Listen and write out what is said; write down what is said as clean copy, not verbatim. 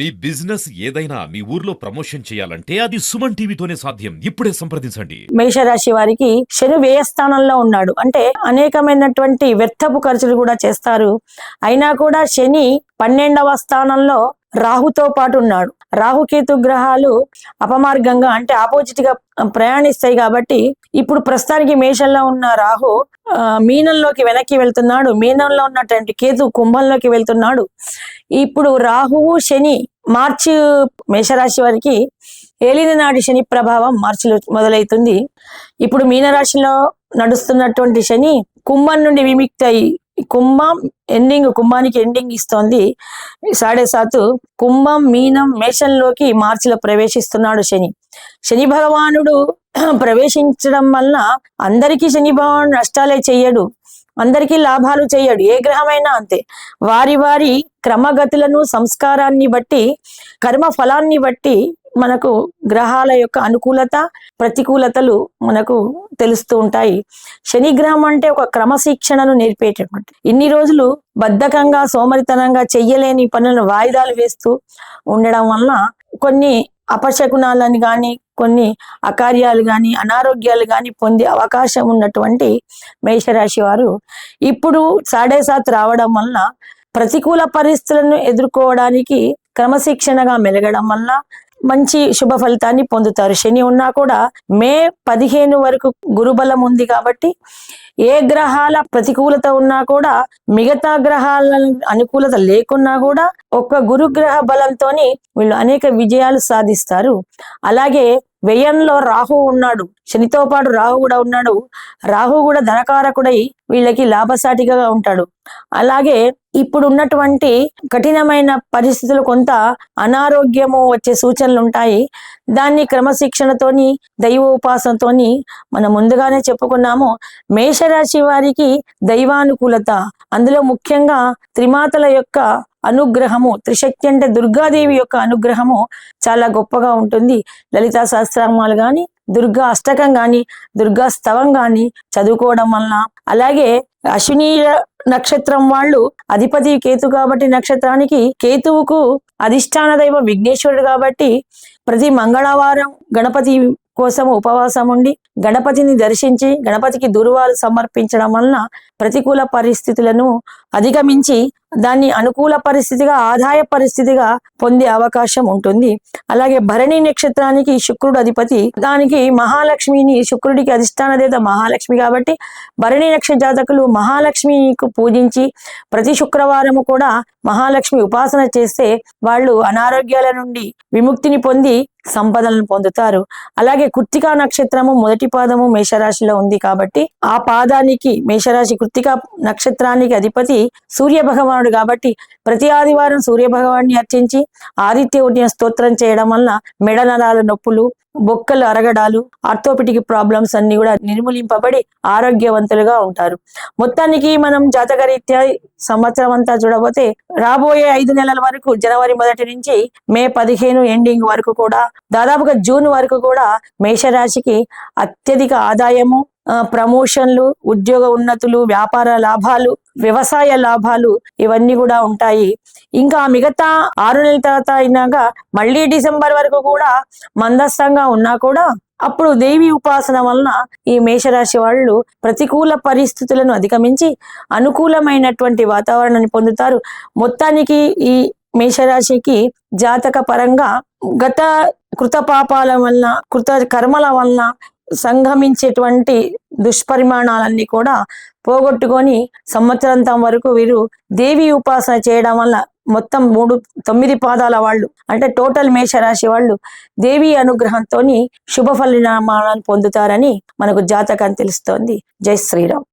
మీ business ఏదైనా మీ ఊర్లో promotion చేయాలంటే అది సుమన్ టీవీతోనే సాధ్యం. ఇప్పుడే సంప్రదించండి. మేషరాశి వారికి శని వ్యయ స్థానంలో ఉన్నాడు అంటే అనేకమైనటువంటి వ్యర్థపు ఖర్చులు కూడా చేస్తారు. అయినా కూడా శని 12వ స్థానంలో రాహుతో పాటు ఉన్నాడు. రాహుకేతు గ్రహాలు అపమార్గంగా అంటే ఆపోజిట్ గా ప్రయాణిస్తాయి కాబట్టి ఇప్పుడు ప్రస్తుతానికి మేషంలో ఉన్న రాహు మీనంలోకి వెనక్కి వెళ్తున్నాడు. మీనంలో ఉన్నటువంటి కేతు కుంభంలోకి వెళ్తున్నాడు. ఇప్పుడు రాహువు శని మార్చి మేషరాశి వారికి ఏలిన నాటి శని ప్రభావం మార్చిలో మొదలవుతుంది. ఇప్పుడు మీనరాశిలో నడుస్తున్నటువంటి శని కుంభం నుండి విముక్తి అయి కుంభం ఎండింగ్ కుంభానికి ఎండింగ్ ఇస్తోంది 7.5 కుంభం మీనం మేషంలోకి మార్చిలో ప్రవేశిస్తున్నాడు శని. శని భగవానుడు ప్రవేశించడం వల్ల అందరికీ శని భగవానుడు నష్టాలే చెయ్యడు, అందరికీ లాభాలు చెయ్యడు. ఏ గ్రహమైనా అంతే. వారి వారి క్రమగతులను సంస్కారాన్ని బట్టి కర్మ ఫలాన్ని బట్టి మనకు గ్రహాల యొక్క అనుకూలత ప్రతికూలతలు మనకు తెలుస్తూ ఉంటాయి. శని గ్రహం అంటే ఒక క్రమశిక్షణను నేర్పేటటువంటి, ఇన్ని రోజులు బద్ధకంగా సోమరితనంగా చెయ్యలేని పనులను వాయిదాలు వేస్తూ ఉండడం వల్ల కొన్ని అపశకునాలని కానీ కొన్ని అకార్యాలు కానీ అనారోగ్యాలు కానీ పొందే అవకాశం ఉన్నటువంటి మేషరాశి వారు ఇప్పుడు 7.5 రావడం వల్ల ప్రతికూల పరిస్థితులను ఎదుర్కోవడానికి క్రమశిక్షణగా మెలగడం వల్ల మంచి శుభ ఫలితాన్ని పొందుతారు. శని ఉన్నా కూడా మే 15 వరకు గురుబలం ఉంది కాబట్టి ఏ గ్రహాల ప్రతికూలత ఉన్నా కూడా మిగతా గ్రహాల అనుకూలత లేకున్నా కూడా ఒక్క గురుగ్రహ బలంతోని వీళ్ళు అనేక విజయాలు సాధిస్తారు. అలాగే వ్యయంలో రాహు ఉన్నాడు, శనితో పాటు రాహు కూడా ఉన్నాడు. రాహు కూడా ధనకారకుడై వీళ్ళకి లాభసాటిగా ఉంటాడు. అలాగే ఇప్పుడు ఉన్నటువంటి కఠినమైన పరిస్థితులు కొంత అనారోగ్యము వచ్చే సూచనలు ఉంటాయి. దాన్ని క్రమశిక్షణతోని దైవ ఉపాసనతోని మనం ముందుగానే చెప్పుకున్నాము. మేషరాశి వారికి దైవానుకూలత, అందులో ముఖ్యంగా త్రిమాతల యొక్క అనుగ్రహము, త్రిశక్తి అంటే దుర్గాదేవి యొక్క అనుగ్రహము చాలా గొప్పగా ఉంటుంది. లలితా సహస్రనామాలు కానీ దుర్గా అష్టకం కానీ దుర్గా స్తవం కానీ చదువుకోవడం వలన, అలాగే అశ్విని నక్షత్రం వాళ్ళు అధిపతి కేతు కాబట్టి నక్షత్రానికి కేతువుకు అధిష్టాన దైవం విఘ్నేశ్వరుడు కాబట్టి ప్రతి మంగళవారం గణపతి కోసం ఉపవాసం ఉండి గణపతిని దర్శించి గణపతికి దుర్వాలు సమర్పించడం వలన ప్రతికూల పరిస్థితులను అధిగమించి దాన్ని అనుకూల పరిస్థితిగా ఆదాయ పరిస్థితిగా పొందే అవకాశం ఉంటుంది. అలాగే భరణి నక్షత్రానికి శుక్రుడు అధిపతి, దానికి మహాలక్ష్మిని శుక్రుడికి అధిష్టాన దేవత మహాలక్ష్మి కాబట్టి భరణి నక్షత్ర జాతకులు మహాలక్ష్మికి పూజించి ప్రతి శుక్రవారము కూడా మహాలక్ష్మి ఉపాసన చేస్తే వాళ్ళు అనారోగ్యాల నుండి విముక్తిని పొంది సంపదలను పొందుతారు. అలాగే కృత్తికా నక్షత్రము మొదటి పాదము మేషరాశిలో ఉంది కాబట్టి ఆ పాదానికి మేషరాశి కృత్తికా నక్షత్రానికి అధిపతి సూర్య భగవానుడు కాబట్టి ప్రతి ఆదివారం సూర్య భగవాన్ని అర్చించి ఆదిత్య ఉదయం స్తోత్రం చేయడం వల్ల మెడ నరాల నొప్పులు, బొక్కలు అరగడాలు, ఆర్థోపెటిక్ ప్రాబ్లమ్స్ అన్ని కూడా నిర్మూలింపబడి ఆరోగ్యవంతులుగా ఉంటారు. మొత్తానికి మనం జాతకరీత్యా సంవత్సరం అంతా చూడబోతే రాబోయే 5 నెలల వరకు జనవరి 1 నుంచి మే 15 ఎండింగ్ వరకు కూడా దాదాపుగా జూన్ వరకు కూడా మేషరాశికి అత్యధిక ఆదాయము, ప్రమోషన్లు, ఉద్యోగ ఉన్నతులు, వ్యాపార లాభాలు, వ్యవసాయ లాభాలు ఇవన్నీ కూడా ఉంటాయి. ఇంకా మిగతా 6 నెలల తర్వాత అయినాక మళ్ళీ డిసెంబర్ వరకు కూడా మందస్థంగా ఉన్నా కూడా అప్పుడు దేవి ఉపాసన వలన ఈ మేషరాశి వాళ్ళు ప్రతికూల పరిస్థితులను అధిగమించి అనుకూలమైనటువంటి వాతావరణాన్ని పొందుతారు. మొత్తానికి ఈ మేషరాశికి జాతక పరంగా గత కృత పాపాల వలన కృత కర్మల వలన సంగమించేటువంటి దుష్పరిమాణాలన్నీ కూడా పోగొట్టుకొని సంవత్సరాంతం వరకు వీరు దేవి ఉపాసన చేయడం వల్ల మొత్తం 9 పాదాల వాళ్ళు అంటే టోటల్ మేషరాశి వాళ్ళు దేవి అనుగ్రహంతో శుభ ఫలితాలను పొందుతారని మనకు జాతకం తెలుస్తోంది. జై శ్రీరామ్.